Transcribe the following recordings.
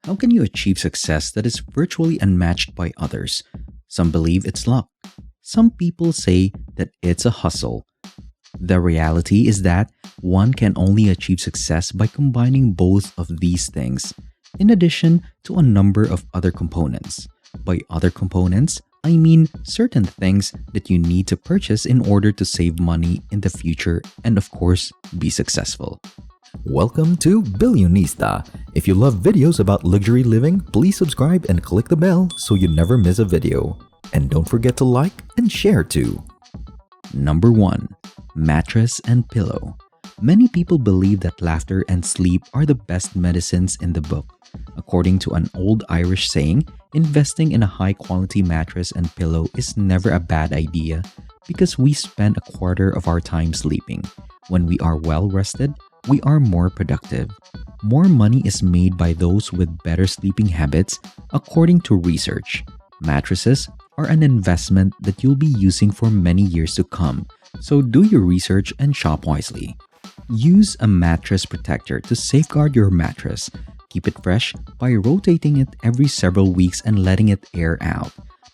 How can you achieve success that is virtually unmatched by others? Some believe it's luck. Some people say that it's a hustle. The reality is that one can only achieve success by combining both of these things, in addition to a number of other components. By other components, I mean certain things that you need to purchase in order to save money in the future and, of course, be successful. Welcome to Billionista. If you love videos about luxury living, please subscribe and click the bell so you never miss a video. And don't forget to like and share too. Number 1. Mattress and pillow. Many people believe that laughter and sleep are the best medicines in the book. According to an old Irish saying, investing in a high-quality mattress and pillow is never a bad idea because we spend a quarter of our time sleeping. When we are well rested, we are more productive. More money is made by those with better sleeping habits, according to research. Mattresses are an investment that you'll be using for many years to come, so do your research and shop wisely. Use a mattress protector to safeguard your mattress. Keep it fresh by rotating it every several weeks and letting it air out.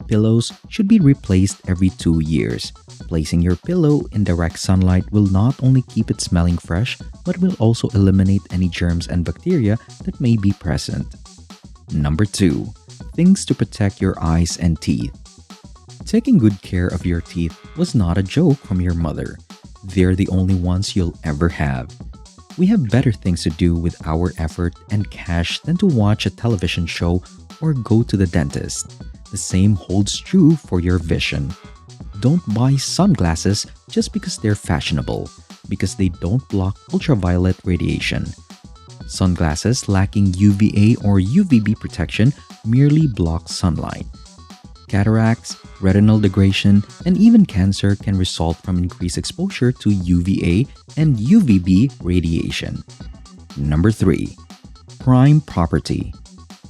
Pillows should be replaced every 2 years. Placing your pillow in direct sunlight will not only keep it smelling fresh, but will also eliminate any germs and bacteria that may be present. Number 2. Things to protect your eyes and teeth. Taking good care of your teeth was not a joke from your mother. They're the only ones you'll ever have. We have better things to do with our effort and cash than to watch a television show or go to the dentist. The same holds true for your vision. Don't buy sunglasses just because they're fashionable, because they don't block ultraviolet radiation. Sunglasses lacking UVA or UVB protection merely block sunlight. Cataracts, retinal degradation, and even cancer can result from increased exposure to UVA and UVB radiation. Number 3. Prime property.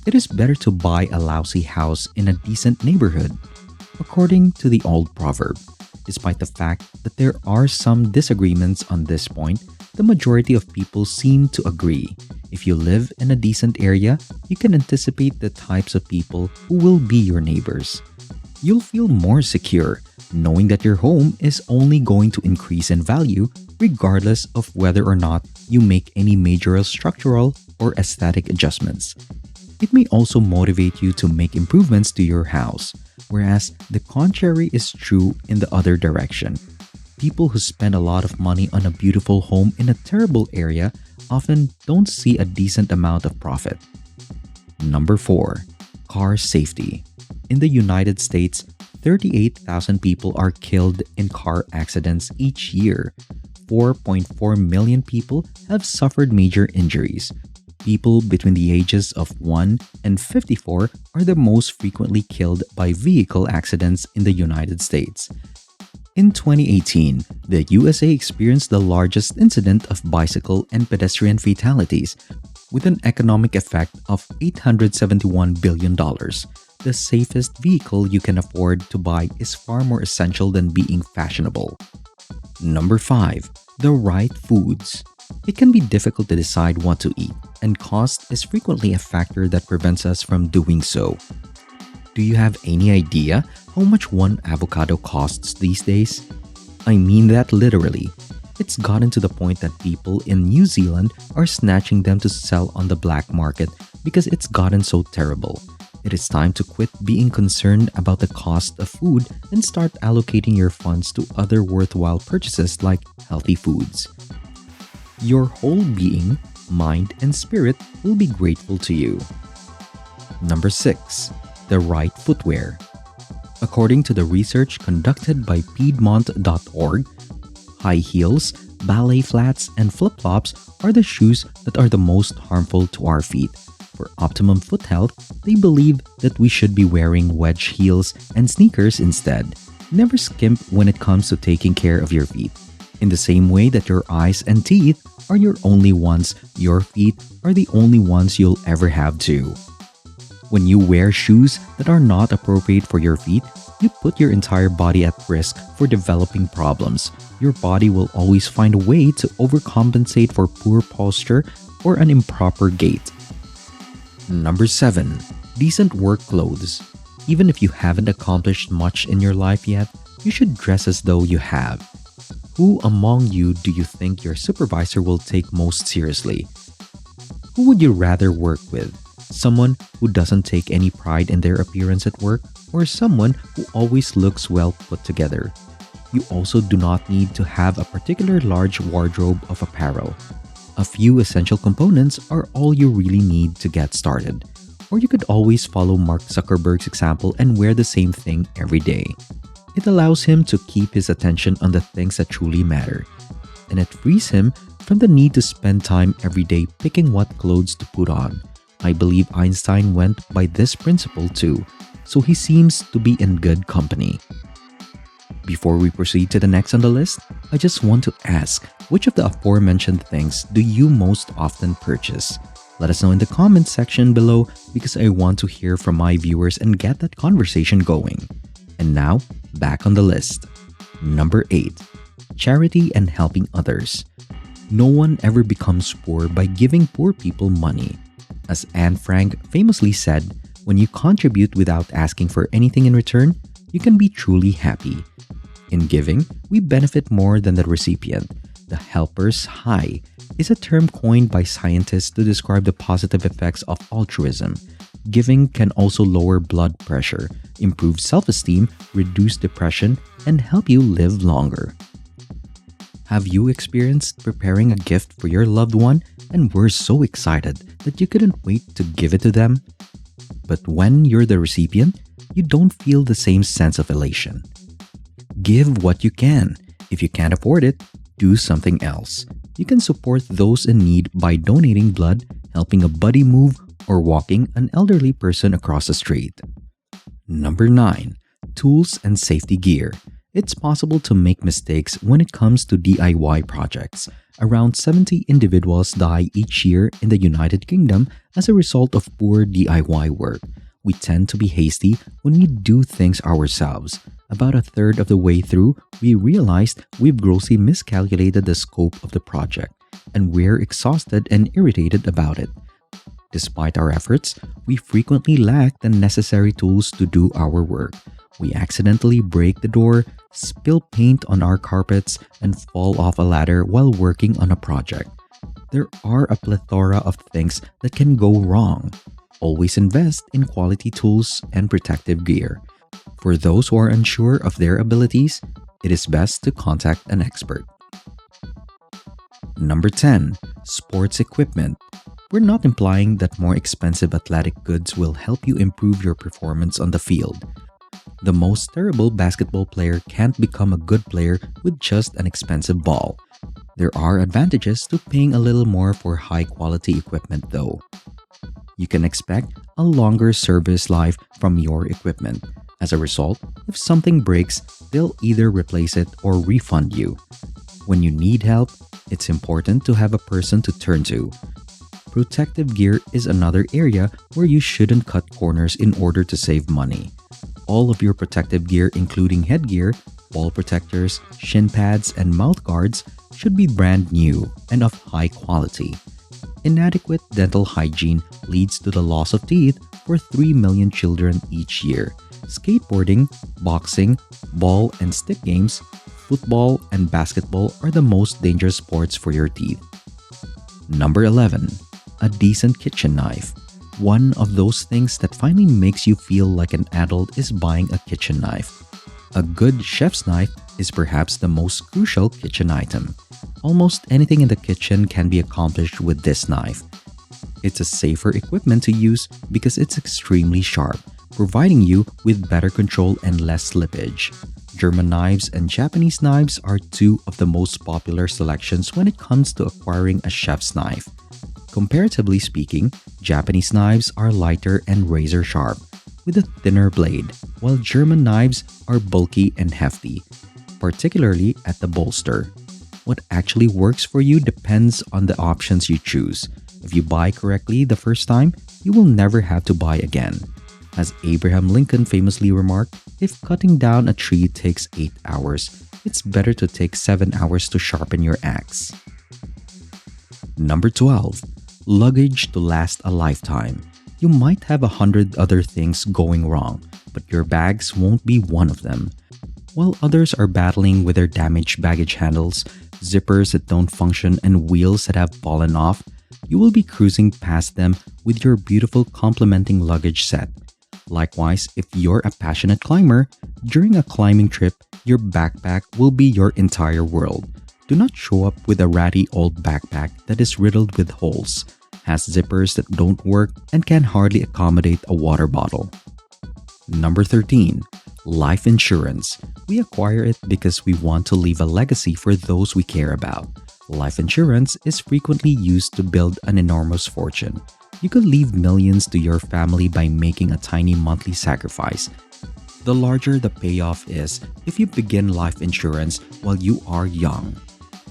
It is better to buy a lousy house in a decent neighborhood, according to the old proverb. Despite the fact that there are some disagreements on this point, the majority of people seem to agree. If you live in a decent area, you can anticipate the types of people who will be your neighbors. You'll feel more secure, knowing that your home is only going to increase in value regardless of whether or not you make any major structural or aesthetic adjustments. It may also motivate you to make improvements to your house, whereas the contrary is true in the other direction. People who spend a lot of money on a beautiful home in a terrible area often don't see a decent amount of profit. Number 4. Car safety. In the United States, 38,000 people are killed in car accidents each year. 4.4 million people have suffered major injuries. People between the ages of 1 and 54 are the most frequently killed by vehicle accidents in the United States. In 2018, the USA experienced the largest incident of bicycle and pedestrian fatalities, with an economic effect of $871 billion. The safest vehicle you can afford to buy is far more essential than being fashionable. Number 5. The right foods. It can be difficult to decide what to eat, and cost is frequently a factor that prevents us from doing so. Do you have any idea how much one avocado costs these days? I mean that literally. It's gotten to the point that people in New Zealand are snatching them to sell on the black market because it's gotten so terrible. It is time to quit being concerned about the cost of food and start allocating your funds to other worthwhile purchases like healthy foods. Your whole being, mind, and spirit will be grateful to you. Number 6. The right footwear. According to the research conducted by Piedmont.org, high heels, ballet flats, and flip-flops are the shoes that are the most harmful to our feet. For optimum foot health, they believe that we should be wearing wedge heels and sneakers instead. Never skimp when it comes to taking care of your feet. In the same way that your eyes and teeth are your only ones, your feet are the only ones you'll ever have too. When you wear shoes that are not appropriate for your feet, you put your entire body at risk for developing problems. Your body will always find a way to overcompensate for poor posture or an improper gait. Number 7. Decent work clothes. Even if you haven't accomplished much in your life yet, you should dress as though you have. Who among you do you think your supervisor will take most seriously? Who would you rather work with? Someone who doesn't take any pride in their appearance at work, or someone who always looks well put together? You also do not need to have a particular large wardrobe of apparel. A few essential components are all you really need to get started. Or you could always follow Mark Zuckerberg's example and wear the same thing every day. It allows him to keep his attention on the things that truly matter. And it frees him from the need to spend time every day picking what clothes to put on. I believe Einstein went by this principle too, so he seems to be in good company. Before we proceed to the next on the list, I just want to ask, which of the aforementioned things do you most often purchase? Let us know in the comments section below because I want to hear from my viewers and get that conversation going. And now, back on the list. Number 8. Charity and helping others. No one ever becomes poor by giving poor people money. As Anne Frank famously said, when you contribute without asking for anything in return, you can be truly happy. In giving, we benefit more than the recipient. The helper's high is a term coined by scientists to describe the positive effects of altruism. Giving can also lower blood pressure, improve self-esteem, reduce depression, and help you live longer. Have you experienced preparing a gift for your loved one and were so excited that you couldn't wait to give it to them? But when you're the recipient, you don't feel the same sense of elation. Give what you can. If you can't afford it, do something else. You can support those in need by donating blood, helping a buddy move, or walking an elderly person across the street. Number 9. Tools and safety gear. It's possible to make mistakes when it comes to DIY projects. Around 70 individuals die each year in the United Kingdom as a result of poor DIY work. We tend to be hasty when we do things ourselves. About a third of the way through, we realized we've grossly miscalculated the scope of the project, and we're exhausted and irritated about it. Despite our efforts, we frequently lack the necessary tools to do our work. We accidentally break the door, spill paint on our carpets, and fall off a ladder while working on a project. There are a plethora of things that can go wrong. Always invest in quality tools and protective gear. For those who are unsure of their abilities, it is best to contact an expert. Number 10. Sports equipment. We're not implying that more expensive athletic goods will help you improve your performance on the field. The most terrible basketball player can't become a good player with just an expensive ball. There are advantages to paying a little more for high-quality equipment though. You can expect a longer service life from your equipment. As a result, if something breaks, they'll either replace it or refund you. When you need help, it's important to have a person to turn to. Protective gear is another area where you shouldn't cut corners in order to save money. All of your protective gear, including headgear, ball protectors, shin pads, and mouth guards, should be brand new and of high quality. Inadequate dental hygiene leads to the loss of teeth for 3 million children each year. Skateboarding, boxing, ball and stick games, football, and basketball are the most dangerous sports for your teeth. Number 11. A decent kitchen knife. One of those things that finally makes you feel like an adult is buying a kitchen knife. A good chef's knife is perhaps the most crucial kitchen item. Almost anything in the kitchen can be accomplished with this knife. It's a safer equipment to use because it's extremely sharp, providing you with better control and less slippage. German knives and Japanese knives are two of the most popular selections when it comes to acquiring a chef's knife. Comparatively speaking, Japanese knives are lighter and razor sharp, with a thinner blade, while German knives are bulky and hefty, particularly at the bolster. What actually works for you depends on the options you choose. If you buy correctly the first time, you will never have to buy again. As Abraham Lincoln famously remarked, if cutting down a tree takes 8 hours, it's better to take 7 hours to sharpen your axe. Number 12. Luggage to last a lifetime. You might have 100 other things going wrong, but your bags won't be one of them. While others are battling with their damaged baggage handles, zippers that don't function, and wheels that have fallen off, you will be cruising past them with your beautiful complementing luggage set. Likewise, if you're a passionate climber, during a climbing trip, your backpack will be your entire world. Do not show up with a ratty old backpack that is riddled with holes, has zippers that don't work, and can hardly accommodate a water bottle. Number 13. Life insurance. We acquire it because we want to leave a legacy for those we care about. Life insurance is frequently used to build an enormous fortune. You could leave millions to your family by making a tiny monthly sacrifice. The larger the payoff is if you begin life insurance while you are young.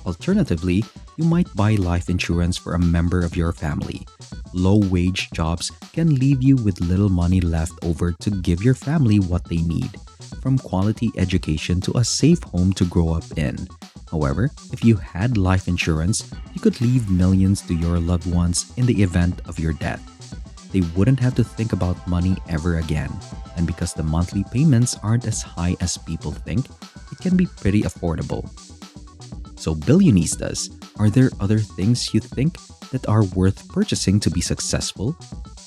Alternatively, you might buy life insurance for a member of your family. Low-wage jobs can leave you with little money left over to give your family what they need, from quality education to a safe home to grow up in. However, if you had life insurance, you could leave millions to your loved ones in the event of your death. They wouldn't have to think about money ever again, and because the monthly payments aren't as high as people think, it can be pretty affordable. So Billionistas, are there other things you think that are worth purchasing to be successful?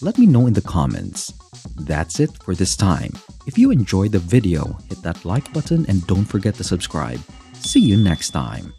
Let me know in the comments. That's it for this time. If you enjoyed the video, hit that like button and don't forget to subscribe. See you next time.